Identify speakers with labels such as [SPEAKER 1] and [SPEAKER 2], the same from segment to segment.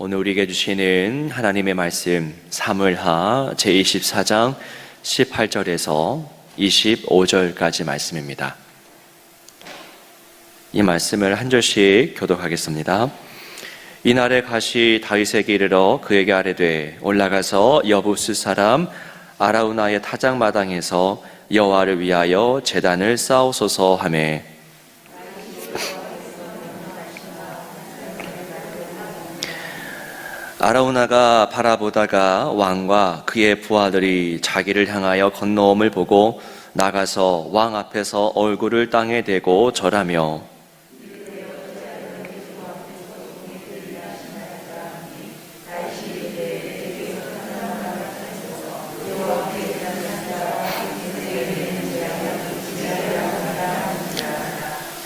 [SPEAKER 1] 오늘 우리에게 주시는 하나님의 말씀 사무엘하 제24장 18절에서 25절까지 말씀입니다. 이 말씀을 한 절씩 교독하겠습니다. 이날에 갓이 다윗에게 이르러 그에게 아뢰되 올라가서 여부스 사람 아라우나의 타작마당에서 여호와를 위하여 제단을 쌓으소서 하매 아라우나가 바라보다가 왕과 그의 부하들이 자기를 향하여 건너옴을 보고 나가서 왕 앞에서 얼굴을 땅에 대고 절하며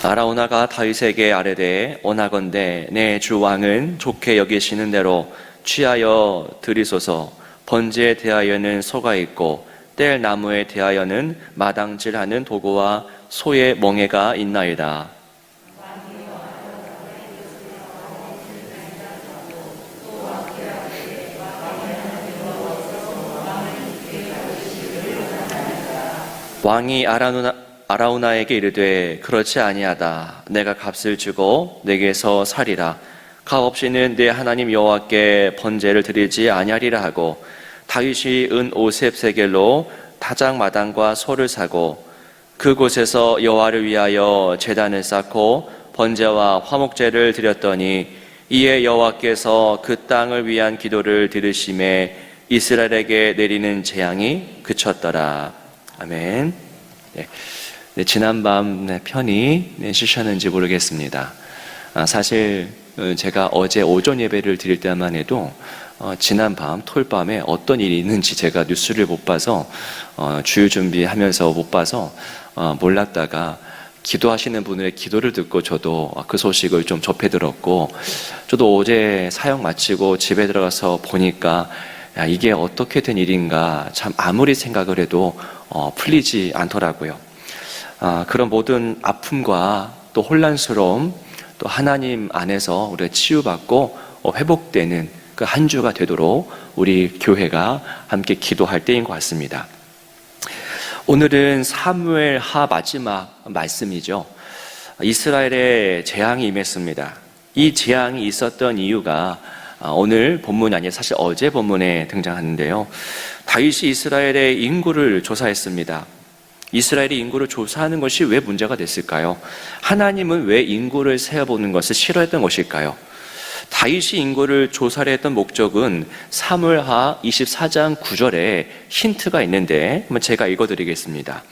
[SPEAKER 1] 아라우나가 다윗에게 아뢰되 원하건대 내 주 왕은 좋게 여기시는 대로 취하여 드리소서. 번제에 대하여는 소가 있고 뗄 나무에 대하여는 마당질하는 도구와 소의 멍에가 있나이다. 왕이 아라우나에게 이르되 그렇지 아니하다. 내가 값을 주고 내게서 살이라. 값 없이는 내 하나님 여호와께 번제를 드리지 아니하리라 하고 다윗이 은 오셉 세겔로 타작마당과 소를 사고 그곳에서 여호와를 위하여 제단을 쌓고 번제와 화목제를 드렸더니 이에 여호와께서 그 땅을 위한 기도를 들으심에 이스라엘에게 내리는 재앙이 그쳤더라. 아멘. 네, 지난밤 편히 쉬셨는지 모르겠습니다. 사실 제가 어제 오전 예배를 드릴 때만 해도 지난밤 토요일밤에 어떤 일이 있는지 제가 뉴스를 못 봐서 주일 준비하면서 못 봐서 몰랐다가 기도하시는 분들의 기도를 듣고 저도 그 소식을 좀 접해 들었고 저도 어제 사역 마치고 집에 들어가서 보니까 야, 이게 어떻게 된 일인가 참 아무리 생각을 해도 풀리지 않더라고요. 그런 모든 아픔과 또 혼란스러움 또 하나님 안에서 우리가 치유받고 회복되는 그 한 주가 되도록 우리 교회가 함께 기도할 때인 것 같습니다. 오늘은 사무엘하 마지막 말씀이죠. 이스라엘에 재앙이 임했습니다. 이 재앙이 있었던 이유가 오늘 본문이 아니라 사실 어제 본문에 등장하는데요. 다윗이 이스라엘의 인구를 조사했습니다. 이스라엘의 인구를 조사하는 것이 왜 문제가 됐을까요? 하나님은 왜 인구를 세어보는 것을 싫어했던 것일까요? 다윗이 인구를 조사를 했던 목적은 사무엘하 24장 9절에 힌트가 있는데 한번 제가 읽어드리겠습니다.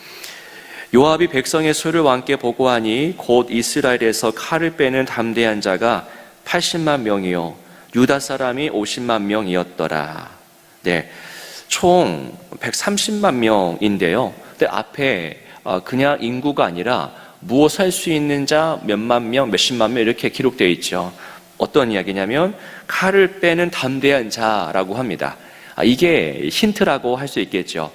[SPEAKER 1] 요압이 백성의 수를 왕께 보고하니 곧 이스라엘에서 칼을 빼는 담대한 자가 80만 명이요 유다 사람이 50만 명이었더라. 네, 총 130만 명인데요. 근데 앞에 그냥 인구가 아니라 무엇을 할 수 있는 자 몇만 명, 몇십만 명 이렇게 기록되어 있죠. 어떤 이야기냐면 칼을 빼는 담대한 자라고 합니다. 이게 힌트라고 할 수 있겠죠.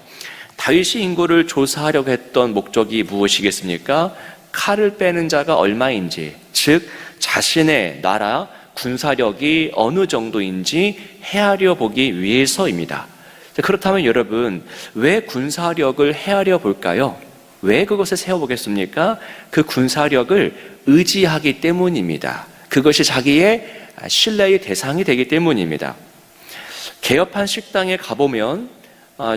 [SPEAKER 1] 다윗이 인구를 조사하려고 했던 목적이 무엇이겠습니까? 칼을 빼는 자가 얼마인지, 즉 자신의 나라 군사력이 어느 정도인지 헤아려 보기 위해서입니다. 그렇다면 여러분, 왜 군사력을 헤아려 볼까요? 왜 그것을 세워보겠습니까? 그 군사력을 의지하기 때문입니다. 그것이 자기의 신뢰의 대상이 되기 때문입니다. 개업한 식당에 가보면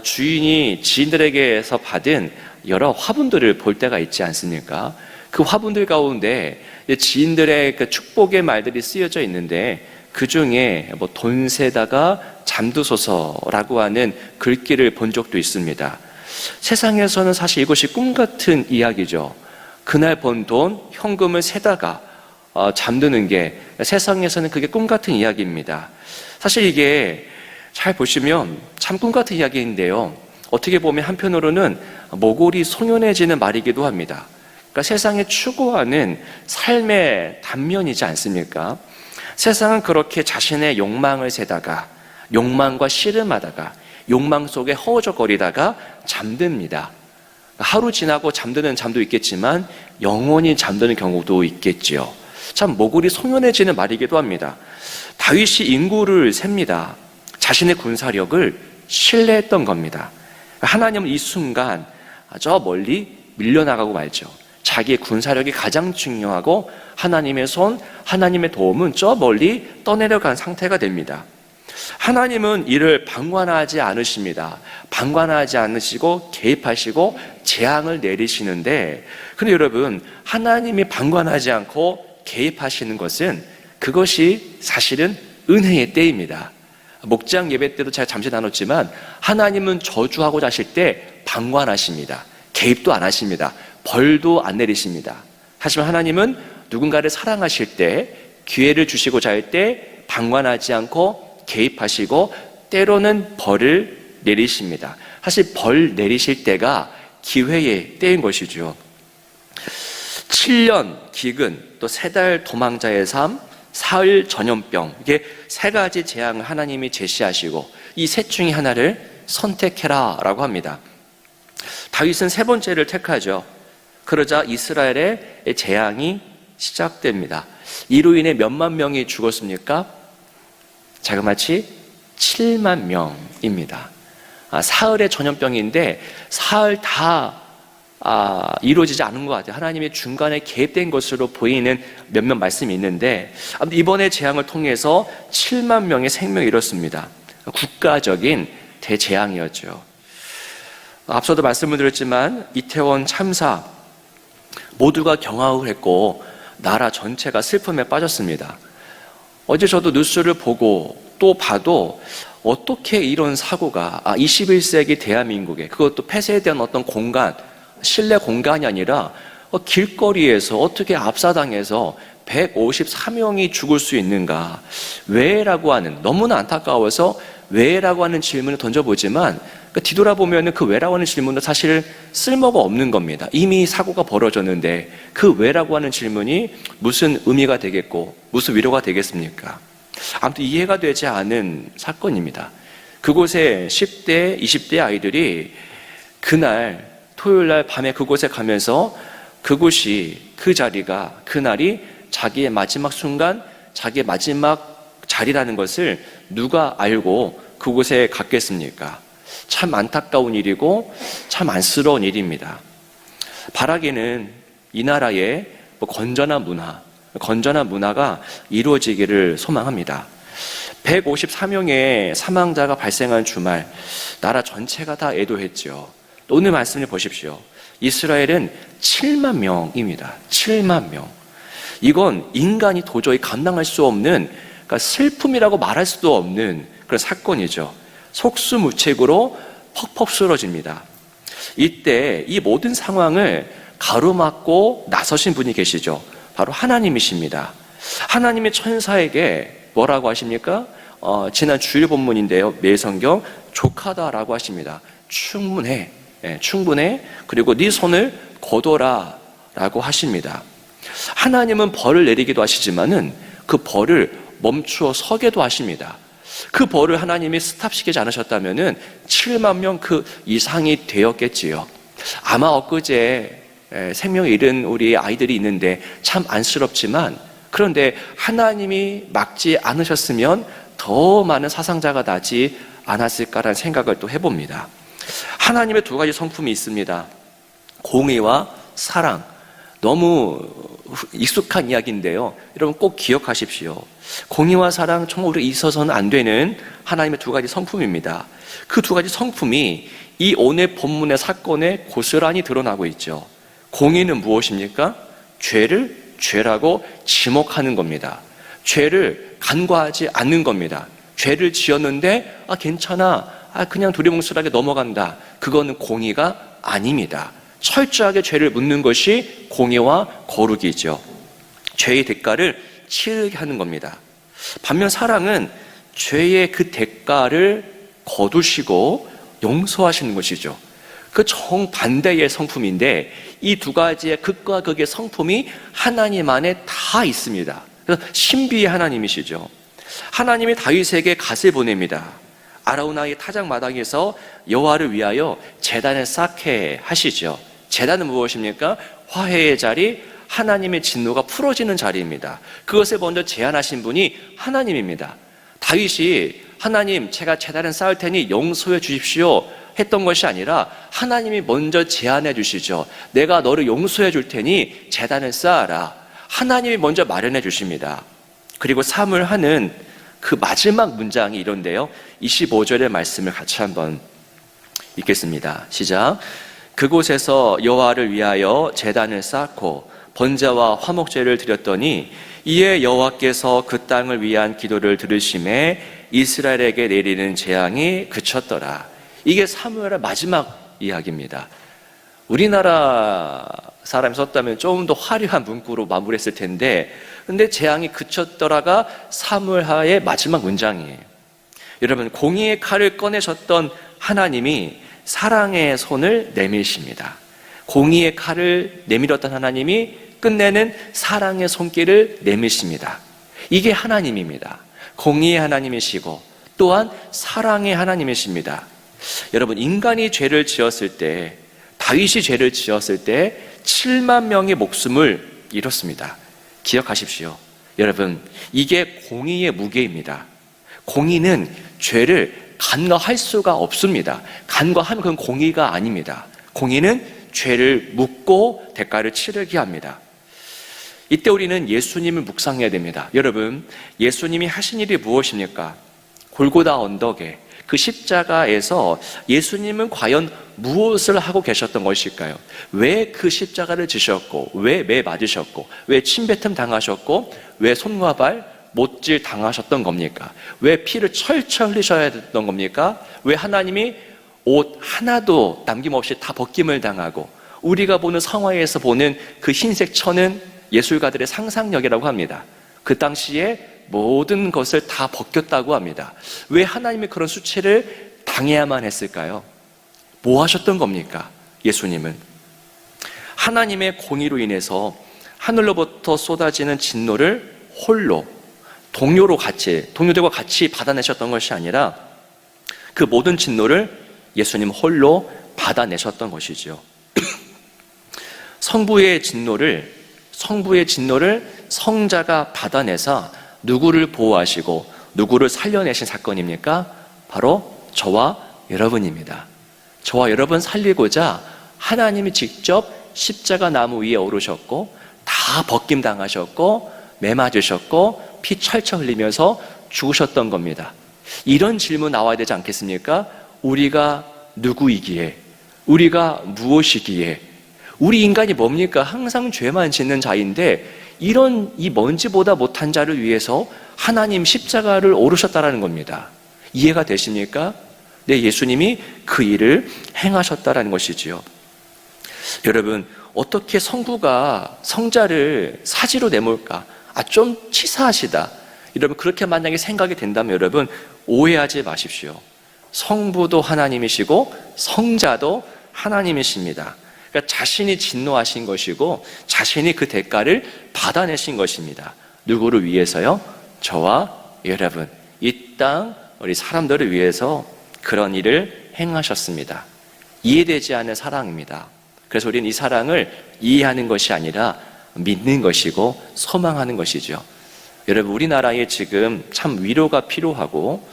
[SPEAKER 1] 주인이 지인들에게서 받은 여러 화분들을 볼 때가 있지 않습니까? 그 화분들 가운데 지인들의 그 축복의 말들이 쓰여져 있는데 그 중에 돈 세다가 잠드소서라고 하는 글귀를 본 적도 있습니다. 세상에서는 사실 이것이 꿈 같은 이야기죠. 그날 번 돈, 현금을 세다가 잠드는 게 세상에서는 그게 꿈 같은 이야기입니다. 사실 이게 잘 보시면 참 꿈 같은 이야기인데요. 어떻게 보면 한편으로는 모골이 송연해지는 말이기도 합니다. 그러니까 세상에 추구하는 삶의 단면이지 않습니까? 세상은 그렇게 자신의 욕망을 세다가 욕망과 씨름하다가 욕망 속에 허우적거리다가 잠듭니다. 하루 지나고 잠드는 잠도 있겠지만 영원히 잠드는 경우도 있겠지요. 참 모골이 송연해지는 말이기도 합니다. 다윗이 인구를 셉니다. 자신의 군사력을 신뢰했던 겁니다. 하나님은 이 순간 저 멀리 밀려나가고 말죠. 자기의 군사력이 가장 중요하고 하나님의 손, 하나님의 도움은 저 멀리 떠내려간 상태가 됩니다. 하나님은 이를 방관하지 않으십니다. 방관하지 않으시고 개입하시고 재앙을 내리시는데, 근데 여러분, 하나님이 방관하지 않고 개입하시는 것은 그것이 사실은 은혜의 때입니다. 목장 예배 때도 제가 잠시 나눴지만 하나님은 저주하고자 하실 때 방관하십니다. 개입도 안 하십니다. 벌도 안 내리십니다. 하지만 하나님은 누군가를 사랑하실 때, 기회를 주시고자 할 때 방관하지 않고 개입하시고 때로는 벌을 내리십니다. 사실 벌 내리실 때가 기회의 때인 것이죠. 7년 기근, 또 3달 도망자의 삶, 사흘 전염병, 이게 3가지 재앙을 하나님이 제시하시고 이 셋 중에 하나를 선택해라 라고 합니다. 다윗은 3번째를 택하죠. 그러자 이스라엘의 재앙이 시작됩니다. 이로 인해 몇만 명이 죽었습니까? 자그마치 7만 명입니다. 사흘의 전염병인데 사흘 다 이루어지지 않은 것 같아요. 하나님의 중간에 개입된 것으로 보이는 몇몇 말씀이 있는데, 이번에 재앙을 통해서 7만 명의 생명을 잃었습니다. 국가적인 대재앙이었죠. 앞서도 말씀을 드렸지만 이태원 참사 모두가 경악을 했고 나라 전체가 슬픔에 빠졌습니다. 어제 저도 뉴스를 보고 또 봐도 어떻게 이런 사고가 21세기 대한민국에, 그것도 폐쇄된 어떤 공간, 실내 공간이 아니라 길거리에서 어떻게 압사당해서 153명이 죽을 수 있는가? 왜라고 하는, 너무나 안타까워서 왜라고 하는 질문을 던져보지만 뒤돌아보면 그 왜라고 하는 질문은 사실 쓸모가 없는 겁니다. 이미 사고가 벌어졌는데 그 왜라고 하는 질문이 무슨 의미가 되겠고 무슨 위로가 되겠습니까? 아무튼 이해가 되지 않은 사건입니다. 그곳에 10대, 20대 아이들이 그날 토요일날 밤에 그곳에 가면서 그곳이, 그 자리가, 그날이 자기의 마지막 순간, 자기의 마지막 자리라는 것을 누가 알고 그곳에 갔겠습니까? 참 안타까운 일이고 참 안쓰러운 일입니다. 바라기는 이 나라의 건전한 문화가 이루어지기를 소망합니다. 154명의 사망자가 발생한 주말, 나라 전체가 다 애도했죠. 오늘 말씀을 보십시오. 이스라엘은 7만 명입니다. 7만 명. 이건 인간이 도저히 감당할 수 없는, 그러니까 슬픔이라고 말할 수도 없는 그런 사건이죠. 속수무책으로 퍽퍽 쓰러집니다. 이때 이 모든 상황을 가로막고 나서신 분이 계시죠. 바로 하나님이십니다. 하나님의 천사에게 뭐라고 하십니까? 지난 주일 본문인데요. 매성경 족하다라고 하십니다. 충분해. 충분해. 그리고 네 손을 거둬라 라고 하십니다. 하나님은 벌을 내리기도 하시지만은 그 벌을 멈추어 서게도 하십니다. 그 벌을 하나님이 스탑시키지 않으셨다면은 7만 명 그 이상이 되었겠지요. 아마 엊그제 생명을 잃은 우리 아이들이 있는데 참 안쓰럽지만, 그런데 하나님이 막지 않으셨으면 더 많은 사상자가 나지 않았을까라는 생각을 또 해봅니다. 하나님의 2가지 성품이 있습니다. 공의와 사랑. 너무 익숙한 이야기인데요. 여러분 꼭 기억하십시오. 공의와 사랑, 정말 우리가 있어서는 안 되는 하나님의 2가지 성품입니다. 그 2가지 성품이 이 오늘 본문의 사건에 고스란히 드러나고 있죠. 공의는 무엇입니까? 죄를 죄라고 지목하는 겁니다. 죄를 간과하지 않는 겁니다. 죄를 지었는데 괜찮아, 그냥 두리뭉술하게 넘어간다. 그거는 공의가 아닙니다. 철저하게 죄를 묻는 것이 공의와 거룩이죠. 죄의 대가를 치르게 하는 겁니다. 반면 사랑은 죄의 그 대가를 거두시고 용서하시는 것이죠. 그 정반대의 성품인데 이 2가지의 극과 극의 성품이 하나님 안에 다 있습니다. 그래서 신비의 하나님이시죠. 하나님이 다윗에게 갓을 보냅니다. 아라우나의 타작 마당에서 여호와를 위하여 제단을 쌓게 하시죠. 제단은 무엇입니까? 화해의 자리, 하나님의 진노가 풀어지는 자리입니다. 그것을 먼저 제안하신 분이 하나님입니다. 다윗이 하나님, 제가 제단을 쌓을 테니 용서해 주십시오 했던 것이 아니라 하나님이 먼저 제안해 주시죠. 내가 너를 용서해 줄 테니 제단을 쌓아라. 하나님이 먼저 마련해 주십니다. 그리고 사물하는 그 마지막 문장이 이런데요, 25절의 말씀을 같이 한번 읽겠습니다. 시작. 그곳에서 여호와를 위하여 제단을 쌓고 번제와 화목제를 드렸더니 이에 여호와께서 그 땅을 위한 기도를 들으심에 이스라엘에게 내리는 재앙이 그쳤더라. 이게 사무엘의 마지막 이야기입니다. 우리나라 사람이 썼다면 좀 더 화려한 문구로 마무리했을 텐데, 근데 재앙이 그쳤더라가 사무엘하의 마지막 문장이에요. 여러분, 공의의 칼을 꺼내셨던 하나님이 사랑의 손을 내미십니다. 공의의 칼을 내밀었던 하나님이 끝내는 사랑의 손길을 내미십니다. 이게 하나님입니다. 공의의 하나님이시고 또한 사랑의 하나님이십니다. 여러분, 인간이 죄를 지었을 때, 다윗이 죄를 지었을 때 7만 명의 목숨을 잃었습니다. 기억하십시오. 여러분, 이게 공의의 무게입니다. 공의는 죄를 간과할 수가 없습니다. 간과하면 그건 공의가 아닙니다. 공의는 죄를 묻고 대가를 치르게 합니다. 이때 우리는 예수님을 묵상해야 됩니다. 여러분, 예수님이 하신 일이 무엇입니까? 골고다 언덕에 그 십자가에서 예수님은 과연 무엇을 하고 계셨던 것일까요? 왜 그 십자가를 지셨고, 왜 매 맞으셨고, 왜 침뱉음 당하셨고, 왜 손과 발 못질 당하셨던 겁니까? 왜 피를 철철 흘리셔야 됐던 겁니까? 왜 하나님이 옷 하나도 남김없이 다 벗김을 당하고, 우리가 보는 성화에서 보는 그 흰색 천은 예술가들의 상상력이라고 합니다. 그 당시에 모든 것을 다 벗겼다고 합니다. 왜 하나님이 그런 수치를 당해야만 했을까요? 뭐 하셨던 겁니까? 예수님은 하나님의 공의로 인해서 하늘로부터 쏟아지는 진노를 홀로 동료들과 같이 받아내셨던 것이 아니라 그 모든 진노를 예수님 홀로 받아내셨던 것이죠. 성부의 진노를 성자가 받아내사 누구를 보호하시고 누구를 살려내신 사건입니까? 바로 저와 여러분입니다. 저와 여러분 살리고자 하나님이 직접 십자가 나무 위에 오르셨고 다 벗김당하셨고 매 맞으셨고 피 철철 흘리면서 죽으셨던 겁니다. 이런 질문 나와야 되지 않겠습니까? 우리가 누구이기에, 우리가 무엇이기에, 우리 인간이 뭡니까? 항상 죄만 짓는 자인데 이런 이 먼지보다 못한 자를 위해서 하나님 십자가를 오르셨다라는 겁니다. 이해가 되십니까? 네, 예수님이 그 일을 행하셨다라는 것이지요. 여러분, 어떻게 성부가 성자를 사지로 내몰까? 좀 치사하시다. 여러분, 그렇게 만약에 생각이 된다면 여러분, 오해하지 마십시오. 성부도 하나님이시고 성자도 하나님이십니다. 그러니까 자신이 진노하신 것이고 자신이 그 대가를 받아내신 것입니다. 누구를 위해서요? 저와 여러분, 이 땅 우리 사람들을 위해서 그런 일을 행하셨습니다. 이해되지 않는 사랑입니다. 그래서 우리는 이 사랑을 이해하는 것이 아니라 믿는 것이고 소망하는 것이죠. 여러분, 우리나라에 지금 참 위로가 필요하고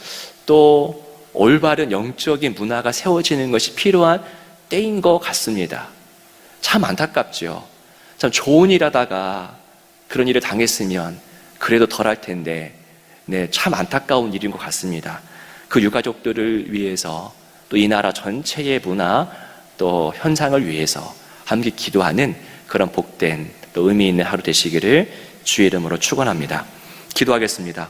[SPEAKER 1] 또 올바른 영적인 문화가 세워지는 것이 필요한 때인 것 같습니다. 참 안타깝죠. 참 좋은 일 하다가 그런 일을 당했으면 그래도 덜할 텐데, 네, 참 안타까운 일인 것 같습니다. 그 유가족들을 위해서 또 이 나라 전체의 문화 또 현상을 위해서 함께 기도하는 그런 복된 또 의미 있는 하루 되시기를 주의 이름으로 축원합니다. 기도하겠습니다.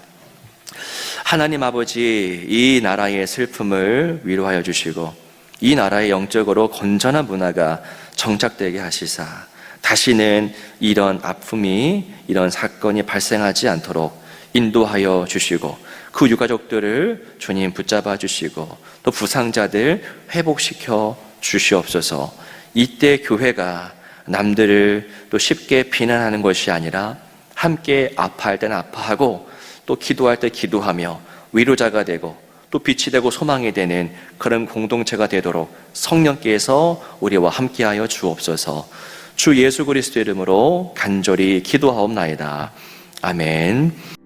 [SPEAKER 1] 하나님 아버지, 이 나라의 슬픔을 위로하여 주시고 이 나라의 영적으로 건전한 문화가 정착되게 하시사 다시는 이런 아픔이, 이런 사건이 발생하지 않도록 인도하여 주시고 그 유가족들을 주님 붙잡아 주시고 또 부상자들 회복시켜 주시옵소서. 이때 교회가 남들을 또 쉽게 비난하는 것이 아니라 함께 아파할 때는 아파하고 또 기도할 때 기도하며 위로자가 되고 또 빛이 되고 소망이 되는 그런 공동체가 되도록 성령께서 우리와 함께하여 주옵소서. 주 예수 그리스도 이름으로 간절히 기도하옵나이다. 아멘.